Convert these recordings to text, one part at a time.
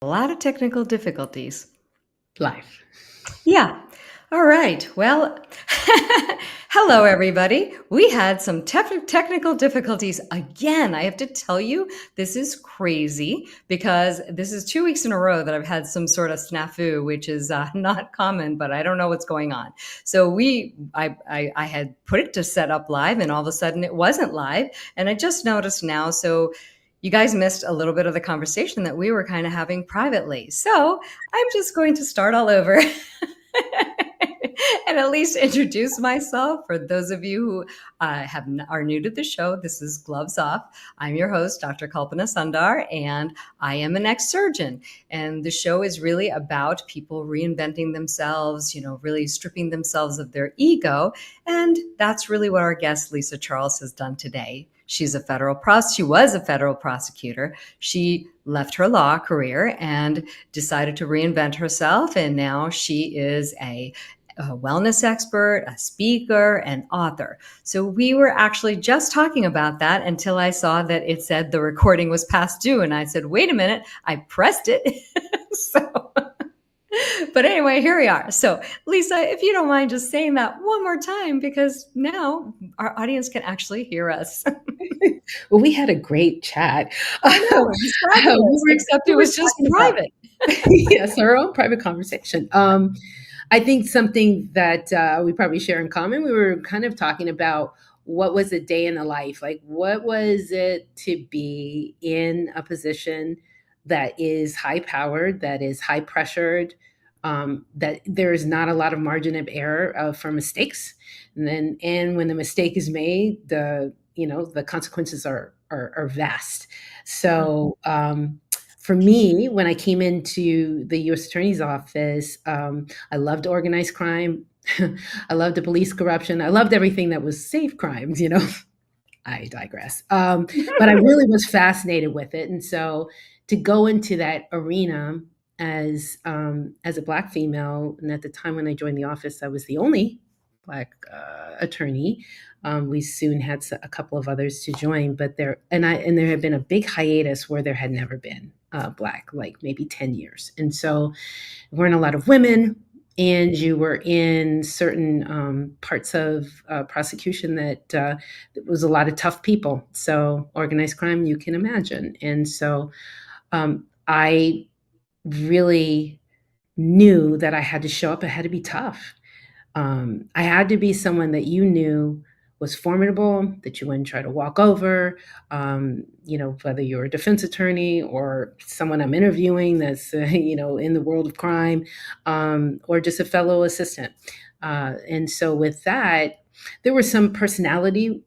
A lot of technical difficulties. Life. Yeah. All right. Well, hello, everybody. We had some technical difficulties again. I have to tell you, this is crazy because this is 2 weeks in a row that I've had some sort of snafu, which is not common, but I don't know what's going on. So I had put it to set up live, and all of a sudden it wasn't live, and I just noticed now. So you guys missed a little bit of the conversation that we were kind of having privately. So I'm just going to start all over and at least introduce myself for those of you who are new to the show. This is Gloves Off. I'm your host, Dr. Kalpana Sundar, and I am an ex-surgeon. And the show is really about people reinventing themselves, really stripping themselves of their ego. And that's really what our guest, Lisa Charles, has done today. She was a federal prosecutor. She left her law career and decided to reinvent herself. And now she is a wellness expert, a speaker, an author. So we were actually just talking about that until I saw that it said the recording was past due. And I said, wait a minute, I pressed it. So, but anyway, here we are. So, Lisa, if you don't mind just saying that one more time, because now our audience can actually hear us. Well, we had a great chat. I know, it's fabulous, except We it were was just talking about, private. yes, our own private conversation. I think something that we probably share in common, we were kind of talking about what was a day in the life? Like, what was it to be in a position that is high powered, that is high pressured, that there is not a lot of margin of error for mistakes. And when the mistake is made, the consequences are vast. So for me, when I came into the U.S. Attorney's Office, I loved organized crime. I loved the police corruption. I loved everything that was safe crimes. I digress. But I really was fascinated with it. And so to go into that arena as a Black female, and at the time when I joined the office, I was the only Black attorney. We soon had a couple of others to join, but there had been a big hiatus where there had never been Black, like maybe 10 years. And so there weren't a lot of women, and you were in certain parts of prosecution that it was a lot of tough people. So organized crime, you can imagine. And so I really knew that I had to show up. I had to be tough. I had to be someone that you knew was formidable, that you wouldn't try to walk over, whether you're a defense attorney or someone I'm interviewing that's, in the world of crime, or just a fellow assistant. And so with that, there were some personality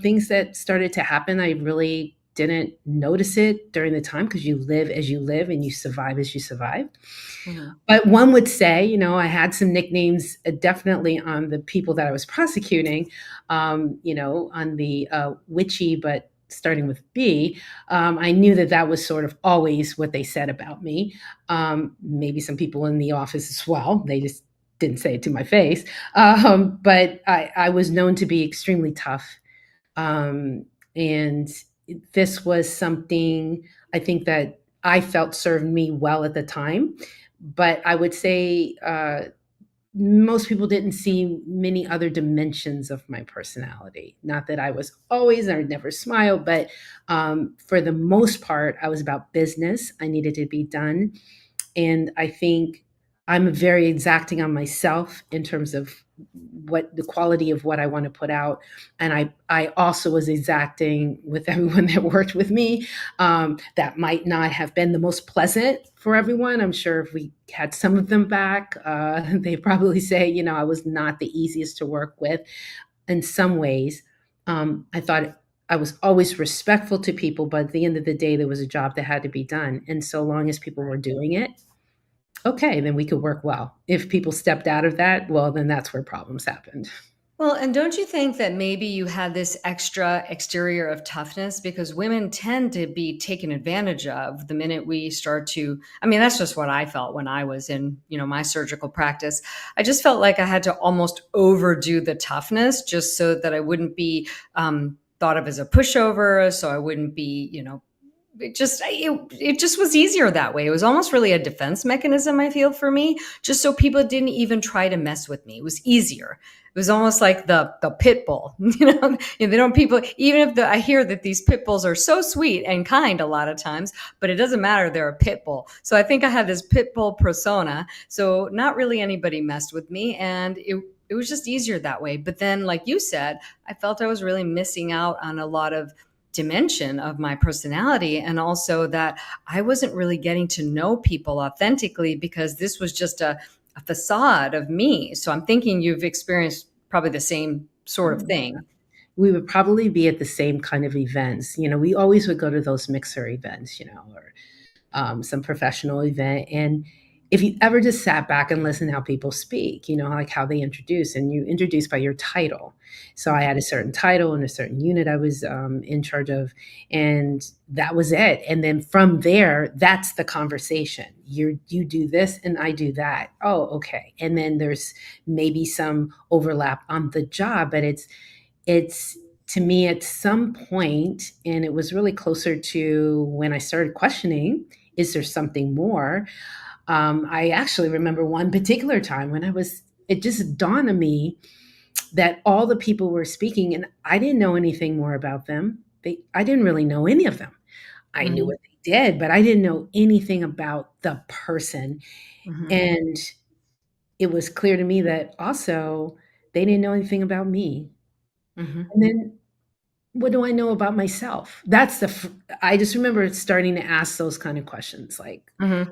things that started to happen. I really didn't notice it during the time because you live as you live and you survive as you survive. Mhm. But one would say, I had some nicknames definitely on the people that I was prosecuting, on the witchy, but starting with B. I knew that that was sort of always what they said about me. Maybe some people in the office as well. They just didn't say it to my face. But I was known to be extremely tough. And this was something I think that I felt served me well at the time. But I would say most people didn't see many other dimensions of my personality. Not that I was always, I would never smile, but for the most part, I was about business. I needed to be done. And I think I'm very exacting on myself in terms of what the quality of what I want to put out. And I also was exacting with everyone that worked with me. That might not have been the most pleasant for everyone. I'm sure if we had some of them back, they probably say, I was not the easiest to work with in some ways. I thought I was always respectful to people, but at the end of the day, there was a job that had to be done. And so long as people were doing it, okay, then we could work well. If people stepped out of that, well, then that's where problems happened. Well, and don't you think that maybe you had this extra exterior of toughness because women tend to be taken advantage of the minute we start to, I mean, that's just what I felt when I was in, my surgical practice. I just felt like I had to almost overdo the toughness just so that I wouldn't be thought of as a pushover, so I wouldn't be, it just was easier that way. It was almost really a defense mechanism, I feel, for me, just so people didn't even try to mess with me. It was easier. It was almost like the pit bull. They don't people, even if I hear that these pit bulls are so sweet and kind a lot of times, but it doesn't matter, they're a pit bull. So I think I had this pit bull persona. So not really anybody messed with me, and it was just easier that way. But then, like you said, I felt I was really missing out on a lot of dimension of my personality, and also that I wasn't really getting to know people authentically because this was just a facade of me. So I'm thinking you've experienced probably the same sort of Oh, thing. we would probably be at the same kind of events. We always would go to those mixer events, or some professional event. And if you ever just sat back and listened to how people speak, like how they introduce, and you introduce by your title. So I had a certain title and a certain unit I was in charge of, and that was it. And then from there, that's the conversation. You do this and I do that. Oh, okay. And then there's maybe some overlap on the job, but it's to me at some point, and it was really closer to when I started questioning, is there something more? I actually remember one particular time when it just dawned on me that all the people were speaking and I didn't know anything more about them. I didn't really know any of them. I knew Hmm. what they did, but I didn't know anything about the person. Hmm. And it was clear to me that also they didn't know anything about me. Hmm. And then what do I know about myself? I just remember starting to ask those kind of questions like, Hmm.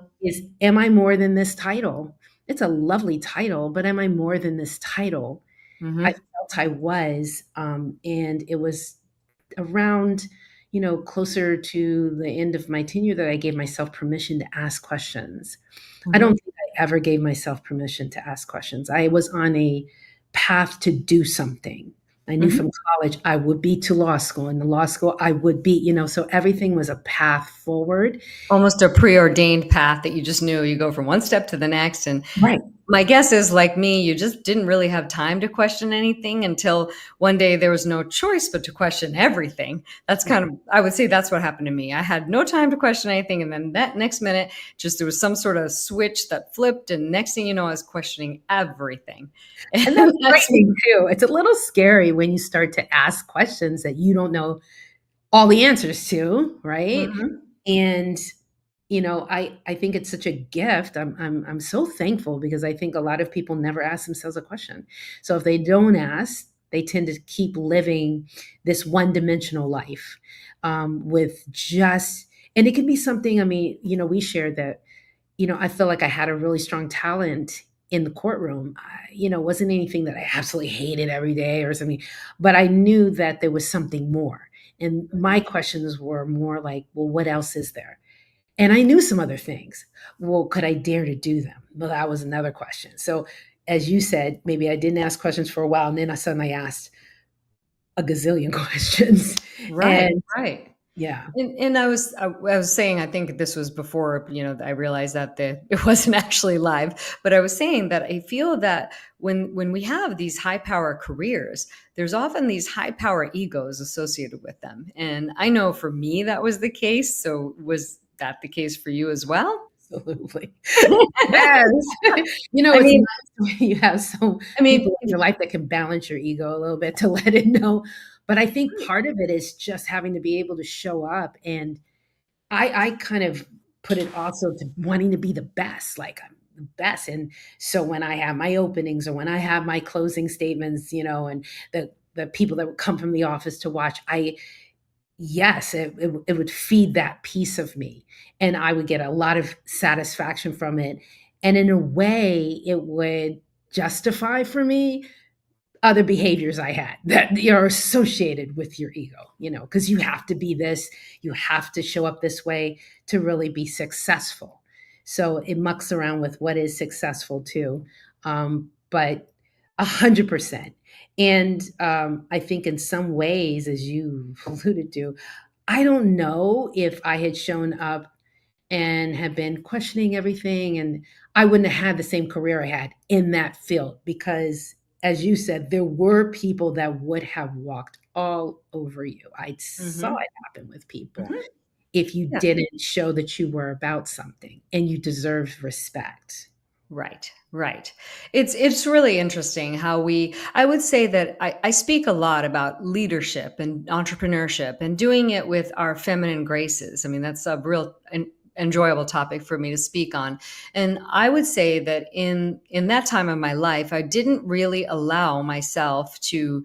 am I more than this title? It's a lovely title, but am I more than this title? I Hmm. felt I was, and it was around, closer to the end of my tenure that I gave myself permission to ask questions. I don't Hmm. think I ever gave myself permission to ask questions. I was on a path to do something. I knew Hmm. from college I would be to law school. In the law school, I would be, so everything was a path forward. Almost a preordained path that you just knew you go from one step to the next. And Right. my guess is, like me, you just didn't really have time to question anything until one day there was no choice but to question everything. That's kind Right. of, I would say that's what happened to me. I had no time to question anything. And then that next minute, just there was some sort of switch that flipped. And next thing you know, I was questioning everything. And And that's that's, frightening too. It's a little scary when you start to ask questions that you don't know all the answers to, right? Mhm. And I think it's such a gift. I'm so thankful because I think a lot of people never ask themselves a question. So if they don't ask, they tend to keep living this one-dimensional life with just, and it could be something. I mean, we shared that. I feel like I had a really strong talent in the courtroom. It wasn't anything that I absolutely hated every day or something, but I knew that there was something more. And my questions were more like, well, what else is there? And I knew some other things. Well, could I dare to do them? Well, that was another question. So, as you said, maybe I didn't ask questions for a while, and then I suddenly asked a gazillion questions. Right, And right. yeah, And I was saying, I think this was before, I realized that it wasn't actually live, but I was saying that I feel that when we have these high power careers, there's often these high power egos associated with them. And I know for me that was the case. So was that the case for you as well? absolutely. Yes. I It's mean, nice when you have some I mean, people in your life that can balance your ego a little bit to let it know. But I think part of it is just having to be able to show up. And I kind of put it also to wanting to be the best, like I'm the best. And so when I have my openings or when I have my closing statements, and the people that would come from the office to watch, yes, it would feed that piece of me. And I would get a lot of satisfaction from it. And in a way, it would justify for me other behaviors I had that are associated with your ego, because you have to be this, you have to show up this way to really be successful. So it mucks around with what is successful too. But 100%. And I think in some ways, as you alluded to, I don't know if I had shown up and have been questioning everything, and I wouldn't have had the same career I had in that field because, as you said, there were people that would have walked all over you. I saw mhm, it happen with people. mhm. if you Yeah. didn't show that you were about something and you deserved respect. Right, right. It's really interesting how I would say that I speak a lot about leadership and entrepreneurship and doing it with our feminine graces. I mean, that's a real enjoyable topic for me to speak on. And I would say that in that time of my life, I didn't really allow myself to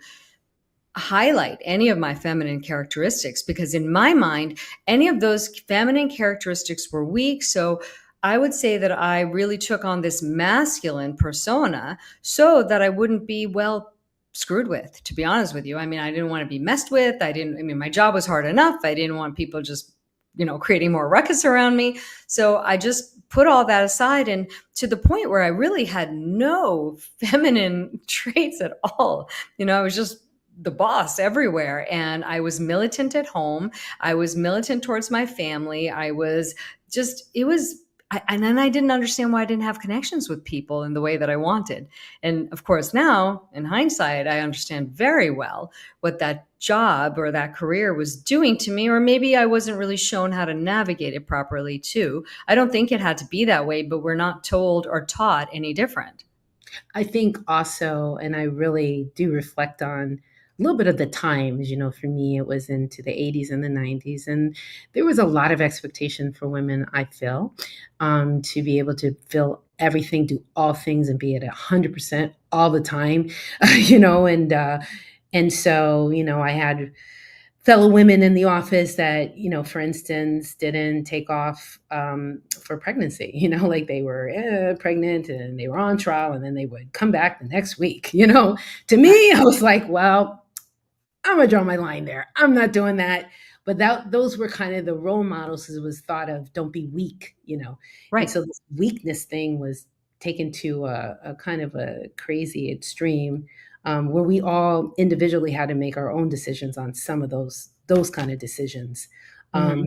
highlight any of my feminine characteristics because in my mind any of those feminine characteristics were weak. So I would say that I really took on this masculine persona so that I wouldn't be, well, screwed with, to be honest with you. I mean, I didn't want to be messed with. I mean, my job was hard enough. I didn't want people just, creating more ruckus around me. So I just put all that aside, and to the point where I really had no feminine traits at all. I was just the boss everywhere. And I was militant at home. I was militant towards my family. I was just, it was, and then I didn't understand why I didn't have connections with people in the way that I wanted. And of course, now in hindsight, I understand very well what that job or that career was doing to me, or maybe I wasn't really shown how to navigate it properly too. I don't think it had to be that way, but we're not told or taught any different. I think also, and I really do reflect on a little bit of the times, for me, it was into the 80s and the 90s. And there was a lot of expectation for women, I feel, to be able to feel everything, do all things, and be at 100% all the time, and so, I had fellow women in the office that, for instance, didn't take off for pregnancy, like they were pregnant and they were on trial and then they would come back the next week. To me, I was like, well, I'm gonna draw my line there. I'm not doing that. But those were kind of the role models. It was thought of, don't be weak. And Right. so this weakness thing was taken to a kind of a crazy extreme, where we all individually had to make our own decisions on some of those kind of decisions. Hmm. Um,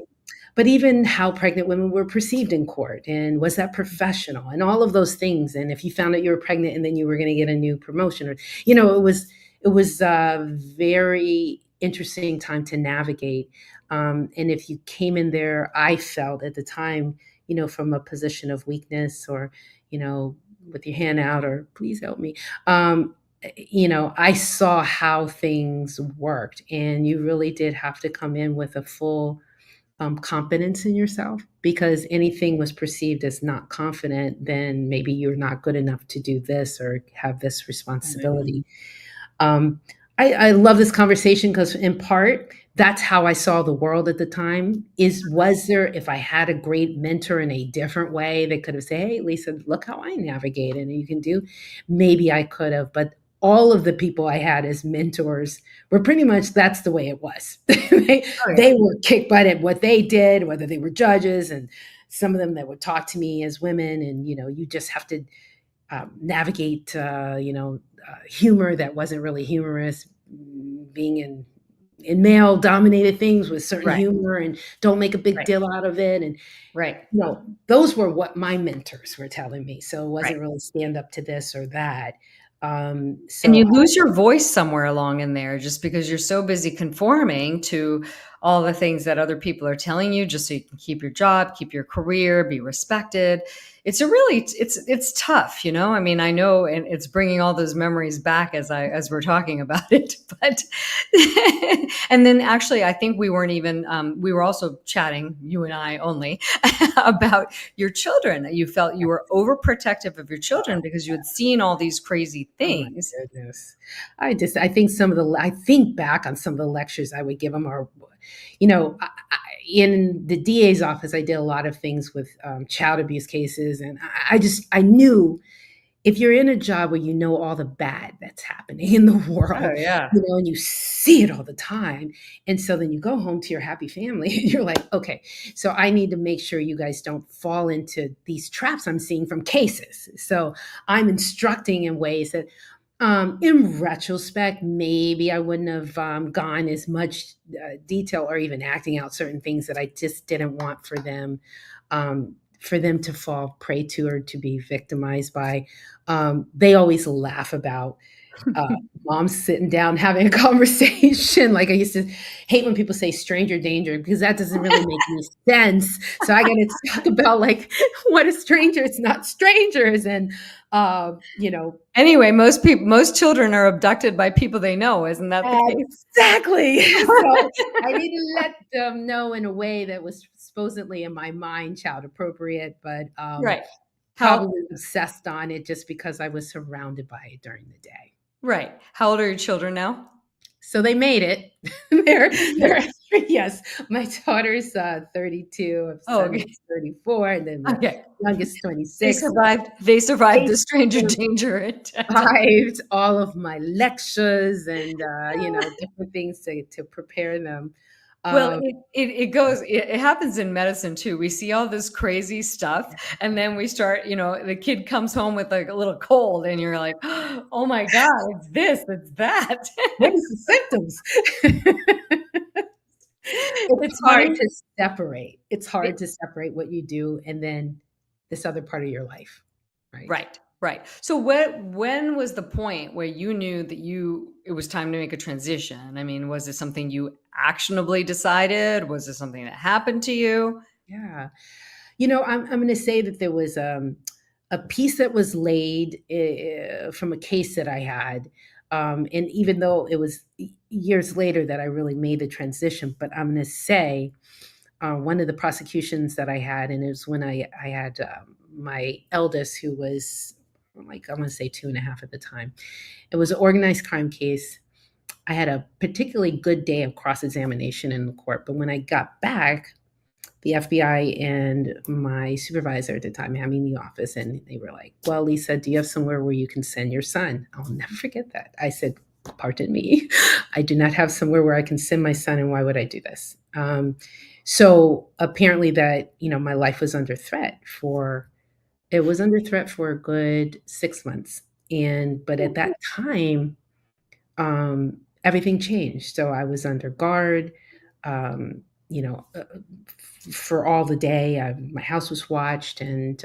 but even how pregnant women were perceived in court, and was that professional, and all of those things. And if you found out you were pregnant and then you were going to get a new promotion, or it was a very interesting time to navigate. And if you came in there, I felt at the time, from a position of weakness, or, with your hand out, or please help me. I saw how things worked, and you really did have to come in with a full confidence in yourself, because anything was perceived as not confident, then maybe you're not good enough to do this or have this responsibility. um, I love this conversation because, in part, that's how I saw the world at the time. Was there, if I had a great mentor in a different way that could have said, "Hey, Lisa, look how I navigated, and you can do," maybe I could have. But all of the people I had as mentors were pretty much, that's the way it was. they, Oh yeah. they were kicked butt at what they did, whether they were judges, and some of them that would talk to me as women, and you just have to navigate, humor that wasn't really humorous, being in male dominated things with certain Right. humor, and don't make a big Right. deal out of it. And Right. those were what my mentors were telling me. So it Right. wasn't really stand up to this or that. And So you lose your voice somewhere along in there just because you're so busy conforming to all the things that other people are telling you just so you can keep your job, keep your career, be respected. It's tough. I mean, I know, and it's bringing all those memories back as we're talking about it. But and then actually, I think we were also chatting, you and I only, about your children. You felt you were overprotective of your children because you had seen all these crazy oh my things. goodness. I think I think back on some of the lectures I would give them, are, you know, in the DA's office, I did a lot of things with child abuse cases. And I knew, if you're in a job where you know all the bad that's happening in the Oh world, yeah. and you see it all the time. And so then you go home to your happy family and you're like, okay, so I need to make sure you guys don't fall into these traps I'm seeing from cases. So I'm instructing in ways that, in retrospect, maybe I wouldn't have gone as much detail, or even acting out certain things that I just didn't want for them to fall prey to, or to be victimized by. They always laugh about. uh, mom's sitting down having a conversation. Like, I used to hate when people say stranger danger because that doesn't really make any sense. So I got to talk about like what is stranger? It's not strangers, and you know, Anyway, most children are abducted by people they know. Isn't that the case? exactly. So I need to let them know in a way that was supposedly in my mind child appropriate, but Right. How probably obsessed on it just because I was surrounded by it during the day. right. How old are your children now? So they made it. They're yes. My daughter's 32, my Oh, son okay. is 34, and then the Okay. youngest They 26. survived. They survived They the stranger danger at survived all of my lectures and different things to prepare them. Well, Um, it happens in medicine too. We see all this crazy stuff, and then we start, the kid comes home with like a little cold, and you're like, "Oh my god, it's this, it's that." what is the symptoms? It's It's hard funny. to separate. It's hard It to separate what you do and then this other part of your life, right? Right, right. So when was the point where you knew that it was time to make a transition? I mean, was it something you actionably decided? Was it something that happened to you? Yeah. I'm going to say that there was a piece that was laid from a case that I had. And even though it was years later that I really made the transition, but I'm going to say one of the prosecutions that I had, and it was when I had my eldest, who was like, I want to say 2.5 at the time. It was an organized crime case. I had a particularly good day of cross examination in the court, but when I got back, the FBI and my supervisor at the time had me in the office, and they were like, "Well, Lisa, do you have somewhere where you can send your son?" I'll never forget that. I said, "Pardon me, I do not have somewhere where I can send my son, and why would I do this?" So apparently, that my life was under threat for it was under threat for a good 6 months, and but at that time, everything changed. So I was under guard. Um, you know, uh, for all the day, my house was watched, and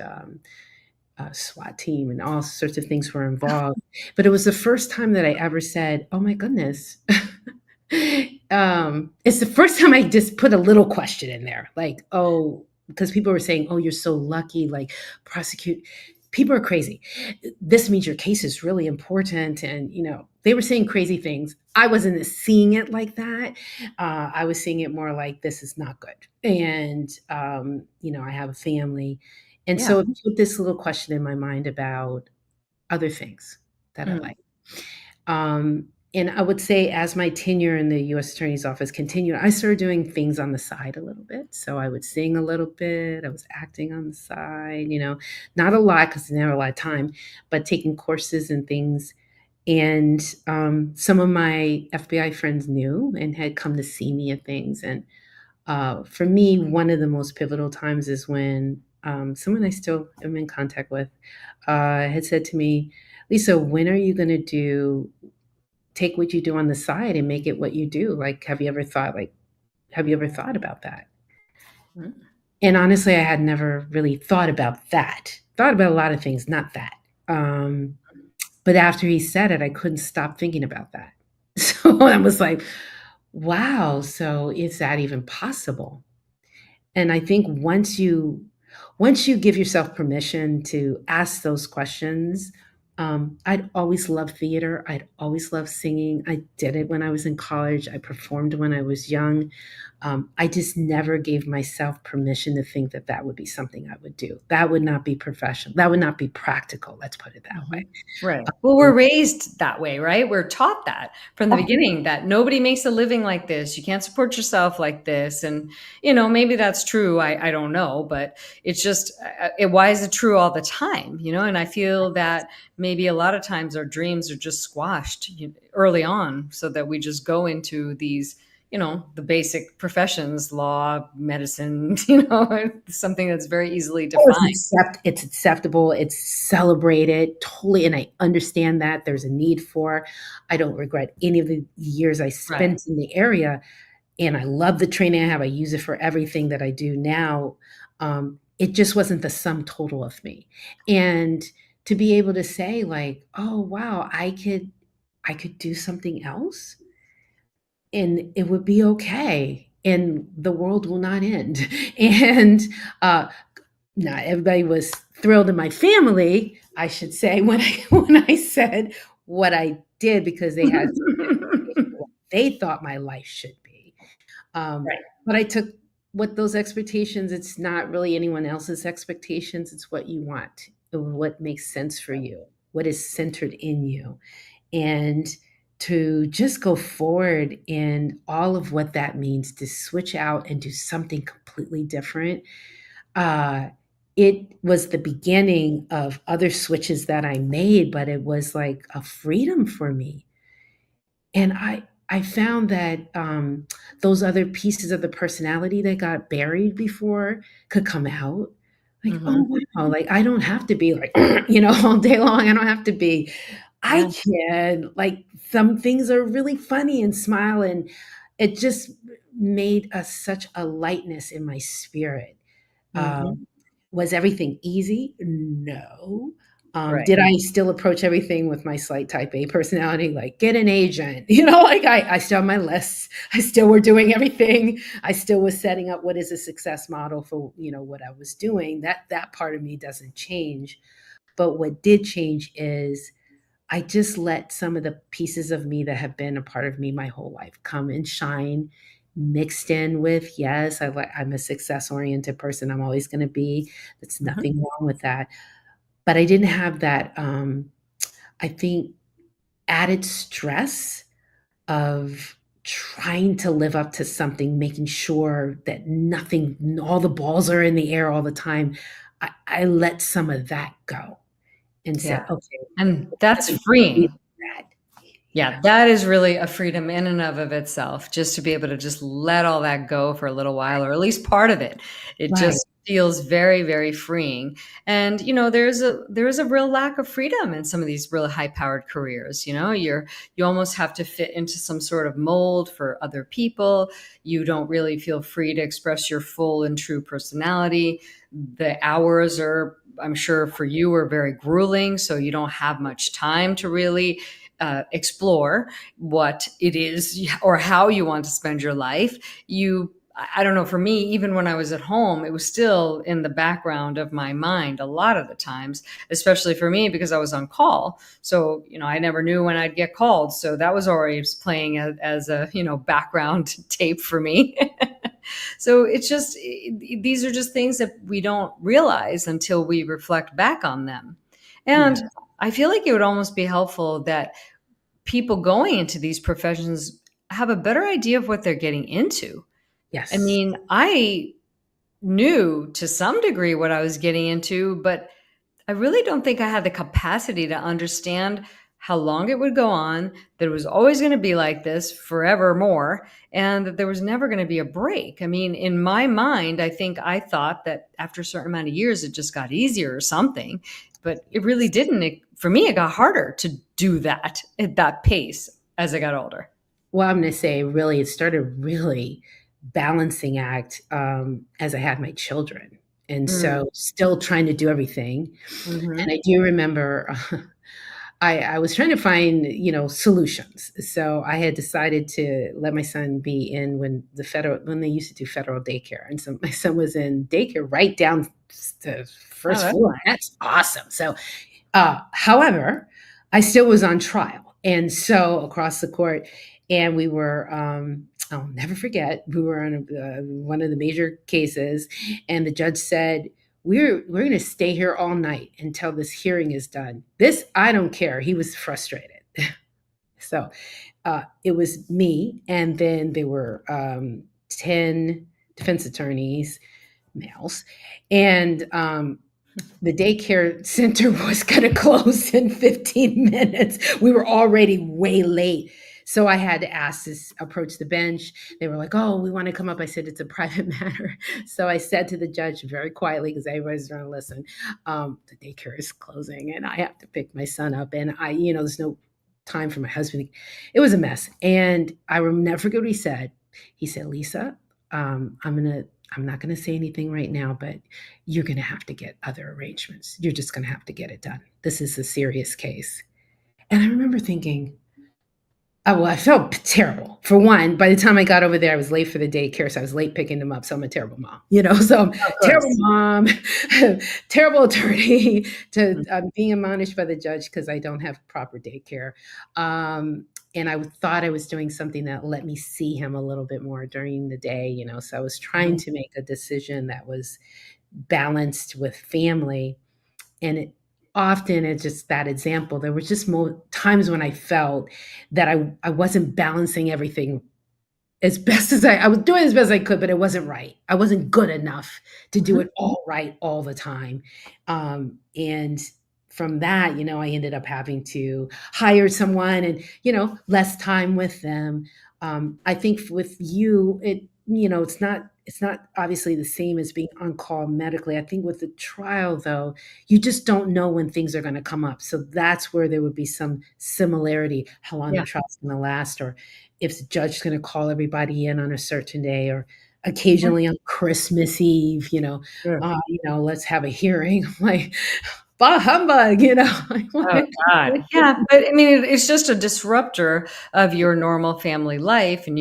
a SWAT team and all sorts of things were involved. But it was the first time that I ever said, "Oh my goodness." It's the first time I just put a little question in there, like, "Oh," because people were saying, "Oh, you're so lucky." Like, prosecute. People are crazy. This means your case is really important, and they were saying crazy things. I wasn't seeing it like that. I was seeing it more like this is not good, and I have a family, and Yeah. so it put this little question in my mind about other things that I Mm. like. And I would say as my tenure in the US Attorney's Office continued, I started doing things on the side a little bit. So I would sing a little bit, I was acting on the side, not a lot because I didn't have a lot of time, but taking courses and things. And some of my FBI friends knew and had come to see me at things. And for me, one of the most pivotal times is when someone I still am in contact with had said to me, "Lisa, when are you going to take what you do on the side and make it what you do? Like, have you ever thought about that?" Mm. And honestly, I had never really thought about that. Thought about a lot of things, not that. Um, but after he said it, I couldn't stop thinking about that. So I was like, wow, so is that even possible? And I think once you give yourself permission to ask those questions, I'd always loved theater. I'd always loved singing. I did it when I was in college. I performed when I was young. I just never gave myself permission to think that that would be something I would do. That would not be professional. That would not be practical. Let's put it that way. Mhm. Right. Well, we're raised that way, right? We're taught that from the Oh, beginning that nobody makes a living like this. You can't support yourself like this. And, maybe that's true. I don't know, but it's just, why is it true all the time? And I feel that maybe a lot of times our dreams are just squashed early on so that we just go into these, the basic professions, law, medicine, something that's very easily oh, defined. it's acceptable, it's celebrated, totally, and I understand that there's a need for. I don't regret any of the years I Right. spent in the area, and I love the training I have. I use it for everything that I do now. It just wasn't the sum total of me. And to be able to say, like, "Oh, wow, I could." I could do something else and it would be okay and the world will not end. And uh, not everybody was thrilled in my family, I should say, when I when I said what I did because they had some expectation of what they thought my life should be. Um, Right. but I took what those expectations, it's not really anyone else's expectations, it's what you want, what makes sense for you, what is centered in you. And to just go forward in all of what that means, to switch out and do something completely different. uh, it was the beginning of other switches that I made, but it was like a freedom for me. And I found that those other pieces of the personality that got buried before could come out. Like, Hmm. oh wow, like I don't have to be like, all day long. I don't have to be. I Yeah. can like some things are really funny and smile, and it just made such a lightness in my spirit. Hmm. Um, was everything easy? No. Right. Did I still approach everything with my slight type A personality, like get an agent? Like I still have my lists. I still were doing everything. I still was setting up what is a success model for what I was doing. That part of me doesn't change. But what did change is I just let some of the pieces of me that have been a part of me my whole life come and shine, mixed in with, yes, I'm a success oriented person. I'm always going to be. There's Hmm. nothing wrong with that. But I didn't have that, I think, added stress of trying to live up to something, making sure that nothing, all the balls are in the air all the time. I let some of that go and Yeah. said, okay, And it that's doesn't need freeing. that. Yeah. Yeah, that is really a freedom in and of itself, just to be able to just let all that go for a little while, or at least part of it. It Right. just feels very, very freeing. And there is a real lack of freedom in some of these really high-powered careers. You almost have to fit into some sort of mold for other people. You don't really feel free to express your full and true personality. The hours are, I'm sure for you, are very grueling, so you don't have much time to really explore what it is or how you want to spend your life. I don't know, for me, even when I was at home, it was still in the background of my mind a lot of the times, especially for me because I was on call. So, I never knew when I'd get called. So that was always playing as a, background tape for me. So these are just things that we don't realize until we reflect back on them. And Yeah. I feel like it would almost be helpful that people going into these professions have a better idea of what they're getting into. I Yes. mean, I knew to some degree what I was getting into, but I really don't think I had the capacity to understand how long it would go on, that it was always going to be like this forevermore, and that there was never going to be a break. I mean, in my mind, I think I thought that after a certain amount of years, it just got easier or something, but it really didn't. For me, it got harder to do that at that pace as I got older. Well, I'm gonna say really, it started really balancing act, as I had my children, and Mm. so still trying to do everything. And Hmm. I do remember, I was trying to find, solutions. So I had decided to let my son be in when they used to do federal daycare, and so my son was in daycare right down the Oh, first that's floor. That's awesome. So however, I still was on trial, and so across the court, and we were. I'll never forget. We were on one of the major cases, and the judge said, "We're going to stay here all night until this hearing is done." This I don't care. He was frustrated, so it was me, and then there were 10 defense attorneys, males, and the daycare center was going to close in 15 minutes. We were already way late. So I had to approach the bench. They were like, "Oh, we want to come up." I said, "It's a private matter." So I said to the judge very quietly, because everybody's trying to listen, the daycare is closing and I have to pick my son up. And there's no time for my husband. It was a mess. And I will never forget what he said. He said, "Lisa, I'm not going to say anything right now, but you're going to have to get other arrangements. You're just going to have to get it done. This is a serious case." And I remember thinking, Well, I felt terrible. For one, by the time I got over there, I was late for the daycare, so I was late picking them up. So I'm a terrible mom, So I'm Of terrible course. mom, terrible attorney to Mhm. being admonished by the judge because I don't have proper daycare. And I thought I was doing something that let me see him a little bit more during the day, So I was trying Mhm. to make a decision that was balanced with family, and often it's just that example. There was just more times when I felt that I wasn't balancing everything as best as I was doing as best as I could, but it wasn't right. I wasn't good enough to do Mhm. it all right all the time. And from that, I ended up having to hire someone and, less time with them. I think with you, it's not obviously the same as being on call medically. I think with the trial though, you just don't know when things are going to come up. So that's where there would be some similarity, how long the Yeah. trial's going to last, or if the judge is going to call everybody in on a certain day, or Mhm. occasionally on Christmas Eve, Sure. let's have a hearing. I'm like, bah humbug, I want Oh to God. Yeah, but I mean, it's just a disruptor of your normal family life, and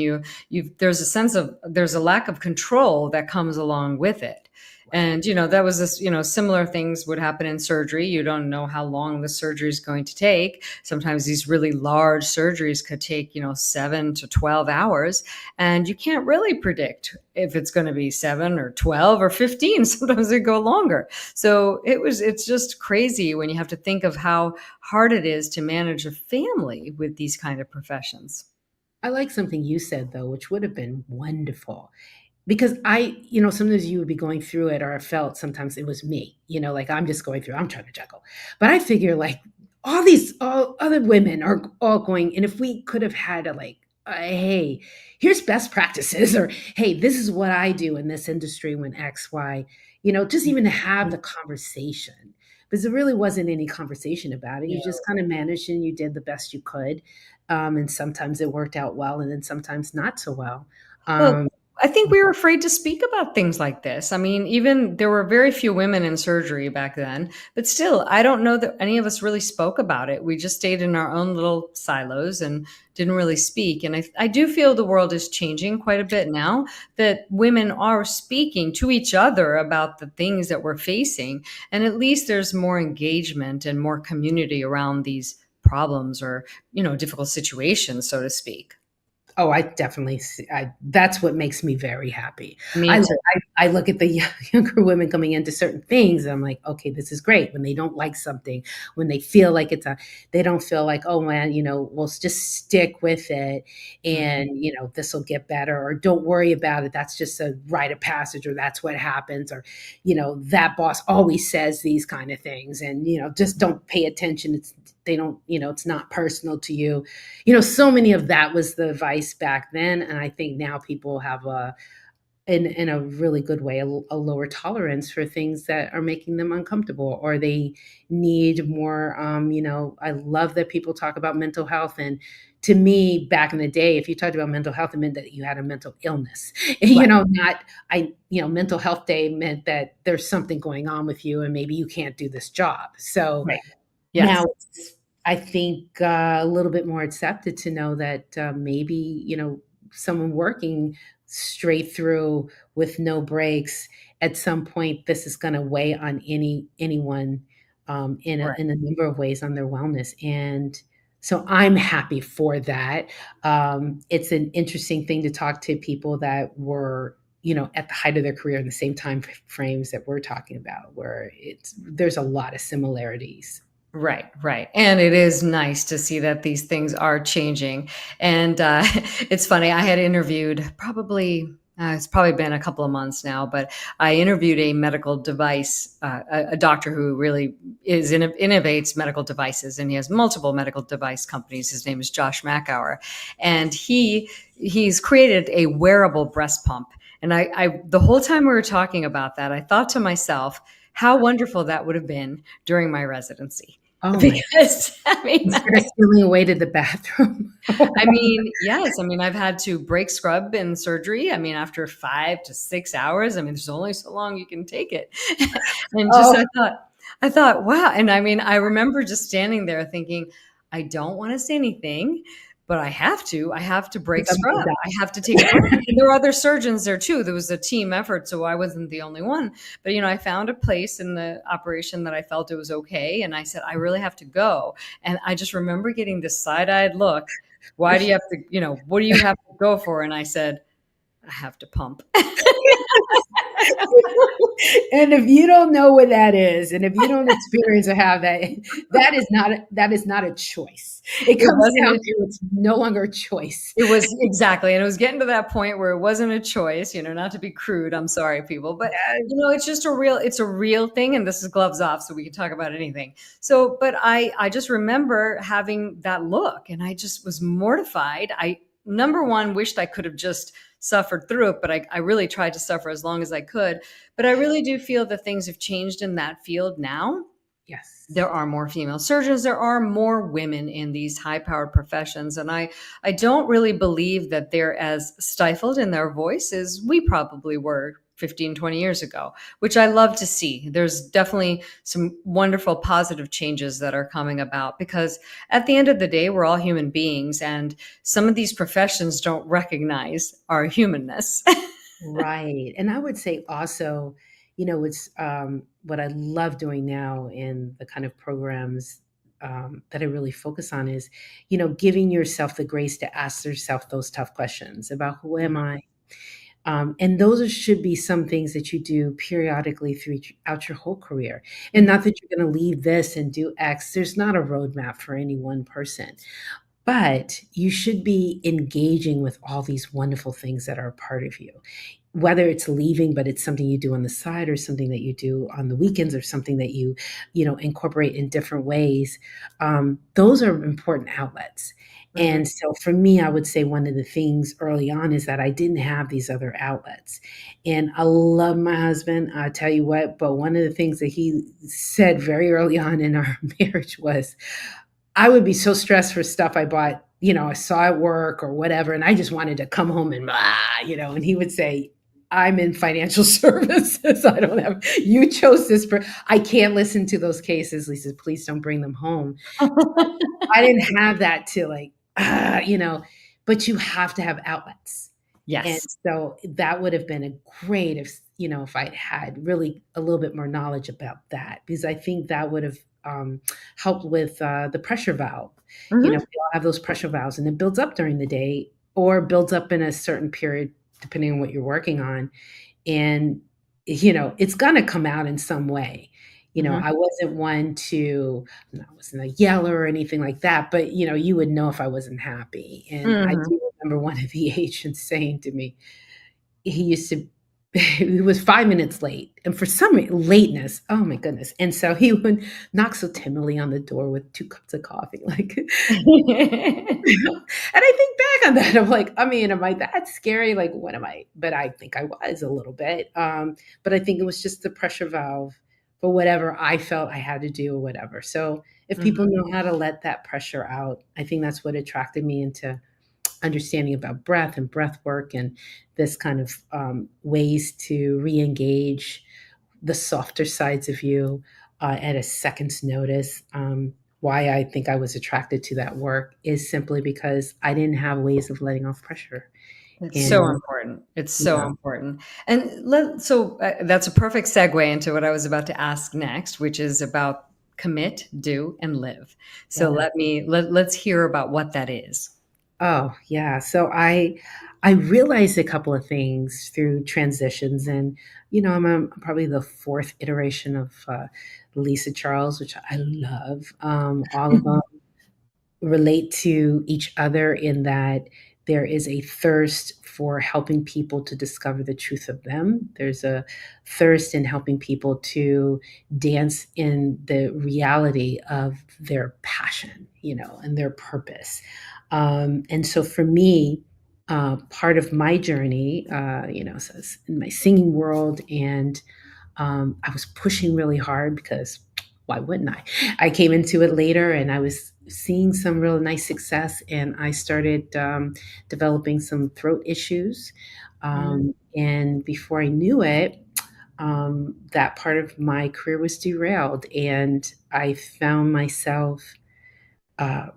there's a sense of there's a lack of control that comes along with it. Right. And that was this, similar things would happen in surgery. You don't know how long the surgery is going to take. Sometimes these really large surgeries could take, 7 to 12 hours, and you can't really predict if it's going to be 7 or 12 or 15. Sometimes they go longer. So it's just crazy when you have to think of how hard it is to manage a family with these kind of professions. I like something you said though, which would have been wonderful. Because sometimes you would be going through it, or I felt sometimes it was me, like I'm just going through, I'm trying to juggle. But I figure like all other women are all going, and if we could have had a like, hey, here's best practices, or hey, this is what I do in this industry when X, Y, just even to have the conversation. Because there really wasn't any conversation about it. You Yeah. just kind of managed and you did the best you could. And sometimes it worked out well, and then sometimes not so well. Well, Um, I think we were afraid to speak about things like this. I mean, even there were very few women in surgery back then, but still, I don't know that any of us really spoke about it. We just stayed in our own little silos and didn't really speak. And I do feel the world is changing quite a bit now that women are speaking to each other about the things that we're facing. And at least there's more engagement and more community around these problems or, difficult situations, so to speak. Oh, I definitely see that's what makes me very happy. I Me too. I look at the younger women coming into certain things, and I'm like, "Okay, this is great." When they don't like something, when they feel like they don't feel like, "Oh, man, we'll just stick with it Mhm. and, this'll get better," or "Don't worry about it. That's just a rite of passage," or "That's what happens," or, "That boss always says these kind of things," and, "Just don't pay attention. They don't, it's not personal to you." So many of that was the advice back then, and I think now people have in a really good way, a lower tolerance for things that are making them uncomfortable, or they need more. I love that people talk about mental health, and to me, back in the day, if you talked about mental health, it meant that you had a mental illness. Right, Not mental health day meant that there's something going on with you, and maybe you can't do this job. So right. Yes. now it's, I think, a little bit more accepted to know that, maybe, someone working straight through with no breaks, at some point, this is gonna weigh on anyone, Right. in a number of ways on their wellness, and so I'm happy for that. It's an interesting thing to talk to people that were, at the height of their career in the same time frames that we're talking about, where there's a lot of similarities. Right, right. And it is nice to see that these things are changing. And it's funny, I had interviewed it's probably been a couple of months now, but I interviewed a medical device, a doctor who really innovates medical devices, and he has multiple medical device companies. His name is Josh Macauer, and he's created a wearable breast pump. And the whole time we were talking about that, I thought to myself, how wonderful that would have been during my residency. Oh my, Because I mean, instead of stealing away to the bathroom. yes, I mean, I've had to break scrub in surgery. I mean, after 5 to 6 hours, I mean, there's only so long you can take it. And just Oh, I thought, wow. And I mean, I remember just standing there thinking, I don't want to say anything, but I have to break It's a scrub. I have to take a break. And there were other surgeons there too. There was a team effort, so I wasn't the only one. But I found a place in the operation that I felt it was okay, and I said I really have to go. And I just remember getting this side-eyed look. Why do you have to, what do you have to go for? And I said, I have to pump. And if you don't know what that is, and if you don't experience or have that, that is not a choice. It It comes wasn't down a to it's no longer a choice. It was exactly, and it was getting to that point where it wasn't a choice, not to be crude. I'm sorry, people, but Yes. it's just it's a real thing, and this is gloves off, so we can talk about anything. So, but I just remember having that look, and I just was mortified. I number one wished I could have just suffered through it, but I really tried to suffer as long as I could. But I really do feel that things have changed in that field now. Yes. There are more female surgeons, there are more women in these high powered professions, and I don't really believe that they're as stifled in their voice as we probably were 15, 20 years ago, which I love to see. There's definitely some wonderful positive changes that are coming about, because at the end of the day we're all human beings, and some of these professions don't recognize our humanness. Right. And I would say also, it's what I love doing now in the kind of programs that I really focus on is, giving yourself the grace to ask yourself those tough questions about who am I? And should be some things that you do periodically throughout your whole career. And Mhm. not that you're going to leave this and do X. There's not a roadmap for any one person. But you should be engaging with all these wonderful things that are a part of you. Whether it's leaving, but it's something you do on the side or something that you do on the weekends or something that incorporate in different ways. Those are important outlets. Mhm. And so for me, I would say one of the things early on is that I didn't have these other outlets. And I love my husband, I tell you what, but one of the things that he said very early on in our marriage was, I would be so stressed for stuff I bought, I saw at work or whatever, and I just wanted to come home and and he would say, I'm in financial services. I don't have, you chose this. I can't listen to those cases. Lisa, please don't bring them home. I didn't have that to like, but you have to have outlets. And Yes. so that would have been a great if I'd had really a little bit more knowledge about that, because I think that would have helped with the pressure valve. We Mhm. all have those pressure valves, and it builds up during the day or builds up in a certain period, depending on what you're working on. And, it's going to come out in some way. Mhm. I wasn't one to, I wasn't a yeller or anything like that, but, you would know if I wasn't happy. And I Mhm. do remember one of the agents saying to me, he used to he was 5 minutes late, and for some lateness, oh my goodness, and so he would knock so timidly on the door with 2 cups of coffee, like and I think back on that, I'm like, I mean, am I that scary? Like, what am I? But I think I was a little bit, but I think it was just the pressure valve for whatever I felt I had to do or whatever. So, if Mhm. people know how to let that pressure out, I think that's what attracted me into understanding about breath and breath work and this kind of ways to re-engage the softer sides of you at a second's notice. Why I think I was attracted to that work is simply because I didn't have ways of letting off pressure. It's so And important. It's so yeah, important. And that's a perfect segue into what I was about to ask next, which is about commit, do, and live. So yeah. let's hear about what that is. Oh, yeah. So I realized a couple of things through transitions, and I'm probably the fourth iteration of Lisa Charles, which I love. All of them relate to each other in that there is a thirst for helping people to discover the truth of them. There's a thirst in helping people to dance in the reality of their passion, and their purpose. And so for me, part of my journey, so it's in my singing world, and I was pushing really hard because why wouldn't I? I came into it later and I was seeing some real nice success, and I started developing some throat issues. Mhm. And before I knew it, that part of my career was derailed, and I found myself uh,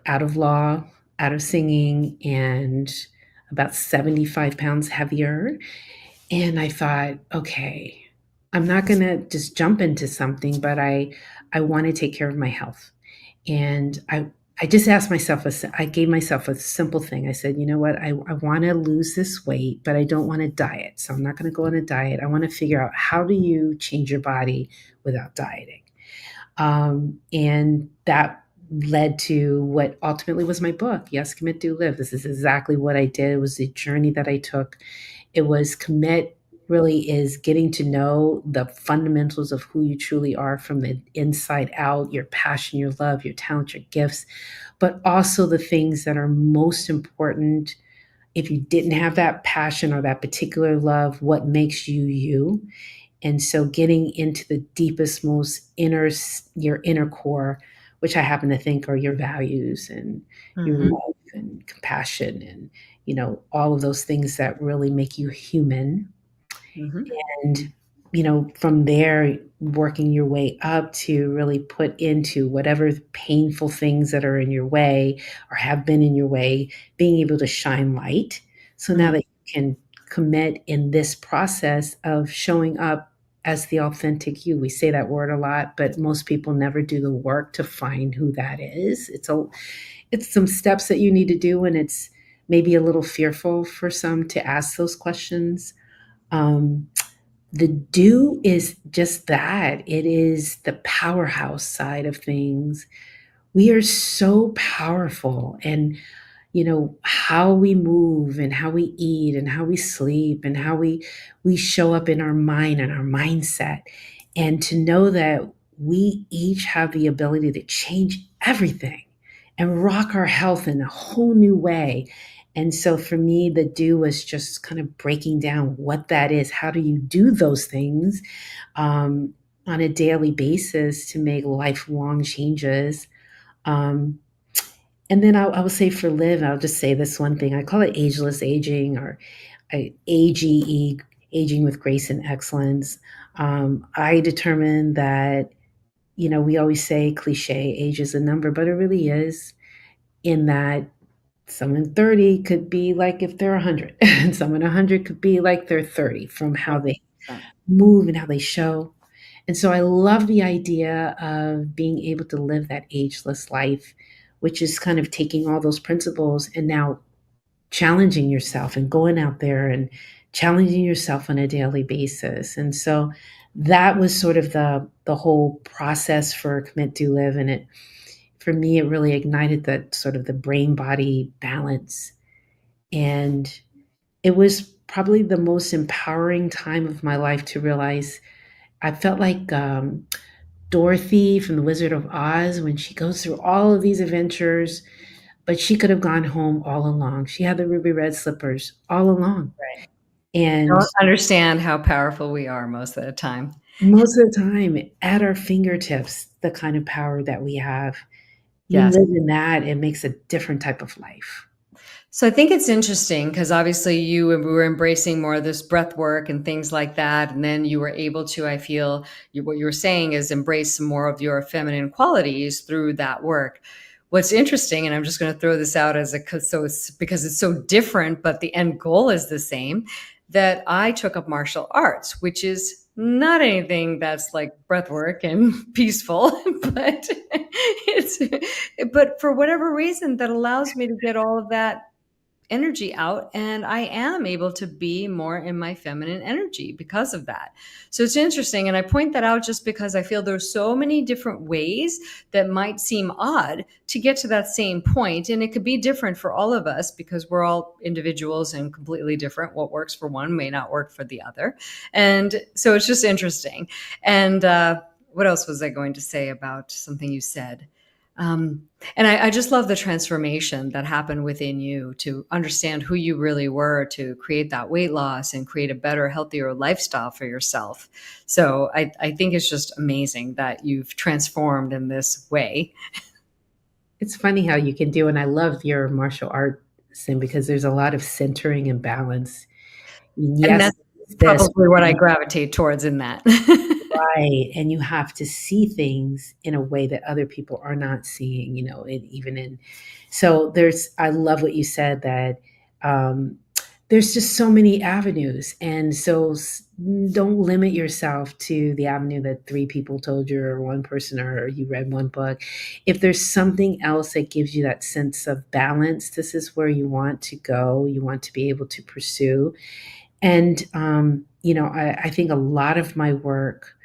out of law, out of singing and about 75 pounds heavier. And I thought, okay, I'm not going to just jump into something, but I want to take care of my health. And I just asked myself, I gave myself a simple thing. I said, you know what? I want to lose this weight, but I don't want to diet. So I'm not going to go on a diet. I want to figure out, how do you change your body without dieting? And that led to what ultimately was my book, Yes, Commit, Do, Live. This is exactly what I did. It was the journey that I took. It was commit, really is getting to know the fundamentals of who you truly are from the inside out, your passion, your love, your talent, your gifts, but also the things that are most important. If you didn't have that passion or that particular love, what makes you you? And so getting into the deepest, most your inner core, which I happen to think are your values and your Hmm. love and compassion and, all of those things that really make you human. Hmm. And, from there, working your way up to really put into whatever painful things that are in your way or have been in your way, being able to shine light. So now that you can commit in this process of showing up as the authentic you. We say that word a lot, but most people never do the work to find who that is. It's some steps that you need to do, and it's maybe a little fearful for some to ask those questions. Um, the do is just that. It is the powerhouse side of things. We are so powerful, and how we move and how we eat and how we sleep and how we show up in our mind and our mindset, and to know that we each have the ability to change everything and rock our health in a whole new way. And so for me, the do was just kind of breaking down what that is. How do you do those things um, on a daily basis to make lifelong changes? um, and then I will say for live, I'll just say this one thing. I call it ageless aging, or AGE, aging with grace and excellence. I determined that, we always say cliche, age is a number, but it really is, in that someone 30 could be like if they're 100, and someone 100 could be like they're 30 from how they 100%. move and how they show. And so I love the idea of being able to live that ageless life, which is kind of taking all those principles and now challenging yourself and going out there and challenging yourself on a daily basis. And so that was sort of the whole process for Commit Do Live. And it, for me, it really ignited that sort of the brain body balance. And it was probably the most empowering time of my life to realize I felt like Dorothy from The Wizard of Oz when she goes through all of these adventures, but she could have gone home all along. She had the ruby red slippers all along. Right. And Don't understand how powerful we are most of the time. most of the time, at our fingertips, the kind of power that we have, you Yes. live in that, it makes a different type of life. So I think it's interesting because obviously you were embracing more of this breath work and things like that. And then you were able to, I feel what you were saying is embrace some more of your feminine qualities through that work. What's interesting, and I'm just going to throw this out as so it's because it's so different, but the end goal is the same, that I took up martial arts, which is not anything that's like breath work and peaceful, but it's, but for whatever reason that allows me to get all of that energy out, and I am able to be more in my feminine energy because of that. So it's interesting, and I point that out just because I feel there's so many different ways that might seem odd to get to that same point, and it could be different for all of us because we're all individuals and completely different. What works for one may not work for the other, and so it's just interesting. And what else was I going to say about something you said? And I just love the transformation that happened within you to understand who you really were, to create that weight loss and create a better, healthier lifestyle for yourself. So I think it's just amazing that you've transformed in this way. It's funny how you can do, and I love your martial art, Sim, because there's a lot of centering and balance. And Yes, that's it's this, probably what I gravitate towards in that. Right, and you have to see things in a way that other people are not seeing, even in so I love what you said that, um, there's just so many avenues, and so don't limit yourself to the avenue that 3 people told you or 1 person or you read 1 book. If there's something else that gives you that sense of balance, this is where you want to go, you want to be able to pursue, and, I think a lot of my work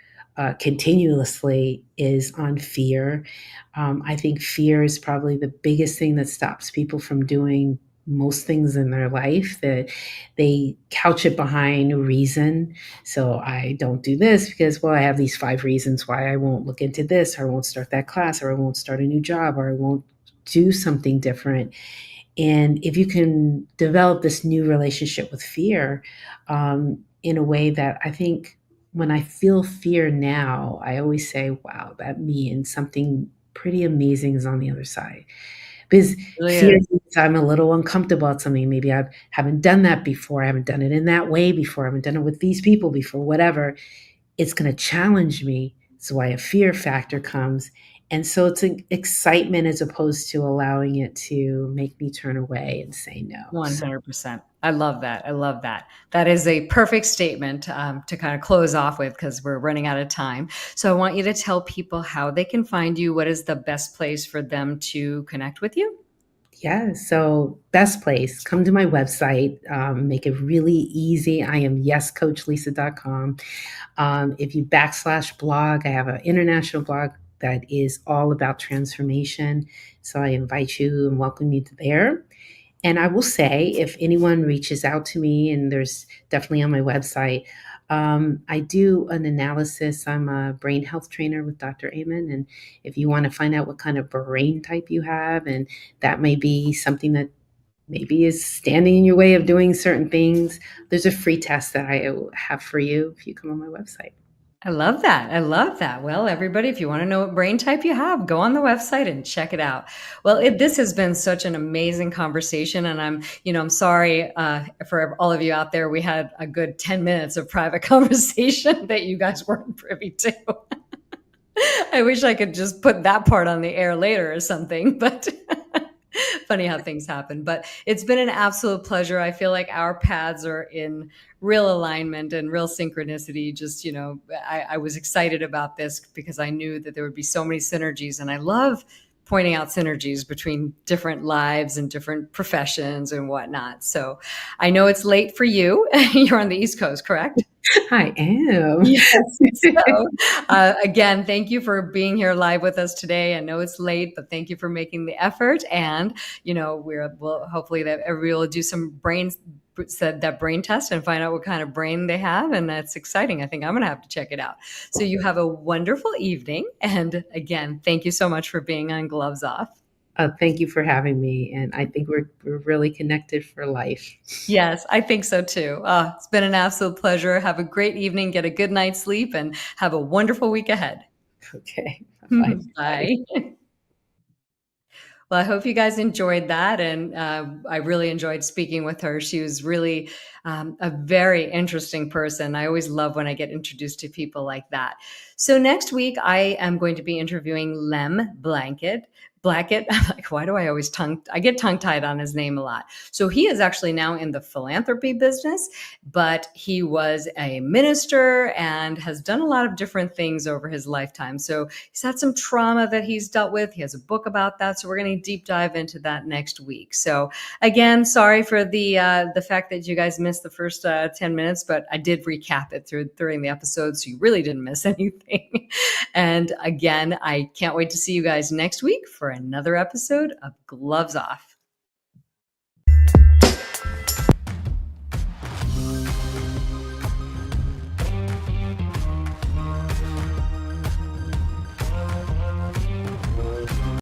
continuously is on fear. I think fear is probably the biggest thing that stops people from doing most things in their life, that they couch it behind reason. So I don't do this because, well, I have these 5 reasons why I won't look into this, or I won't start that class, or I won't start a new job, or I won't do something different. And if you can develop this new relationship with fear, in a way that I think when I feel fear now, I always say, wow, that means something pretty amazing is on the other side. Because Really fear is. means I'm a little uncomfortable at something. Maybe I haven't done that before. I haven't done it in that way before. I haven't done it with these people before, whatever. It's going to challenge me. That's why a fear factor comes. And so it's an excitement as opposed to allowing it to make me turn away and say no. So 100%. I love that. I love that. That is a perfect statement to kind of close off with because we're running out of time. So I want you to tell people how they can find you. What is the best place for them to connect with you? yeah, so best place, come to my website, make it really easy. I am yescoachlisa.com. If you /blog, I have an international blog that is all about transformation. So I invite you and welcome you to there. And I will say, if anyone reaches out to me, and there's definitely on my website, I do an analysis. I'm a brain health trainer with Dr. Amen. And if you want to find out what kind of brain type you have, and that may be something that maybe is standing in your way of doing certain things, there's a free test that I have for you if you come on my website. I love that. I love that. Well, everybody, if you want to know what brain type you have, go on the website and check it out. Well, this has been such an amazing conversation, and I'm sorry for all of you out there. We had a good 10 minutes of private conversation that you guys weren't privy to. I wish I could just put that part on the air later or something, but funny how things happen. But it's been an absolute pleasure. I feel like our paths are in real alignment and real synchronicity. Just, I was excited about this because I knew that there would be so many synergies. And I love pointing out synergies between different lives and different professions and whatnot. So I know it's late for you. You're on the East Coast, correct? I am. Yes. So, again, thank you for being here live with us today. I know it's late, but thank you for making the effort. And we'll hopefully that everybody will do some said that brain test and find out what kind of brain they have, and that's exciting. I think I'm going to have to check it out. So you have a wonderful evening, and again, thank you so much for being on Gloves Off. Thank you for having me, and I think we're really connected for life. Yes, I think so too. It's been an absolute pleasure. Have a great evening, get a good night's sleep, and have a wonderful week ahead. Okay, bye. Bye. Well, I hope you guys enjoyed that. And I really enjoyed speaking with her. She was really a very interesting person. I always love when I get introduced to people like that. So next week, I am going to be interviewing Lem Blackett. I'm like, why do I get tongue tied on his name a lot. So he is actually now in the philanthropy business, but he was a minister and has done a lot of different things over his lifetime. So he's had some trauma that he's dealt with. He has a book about that. So we're going to deep dive into that next week. So again, sorry for the fact that you guys missed the first 10 minutes, but I did recap it during the episode. So you really didn't miss anything. And again, I can't wait to see you guys next week for another episode of Gloves Off.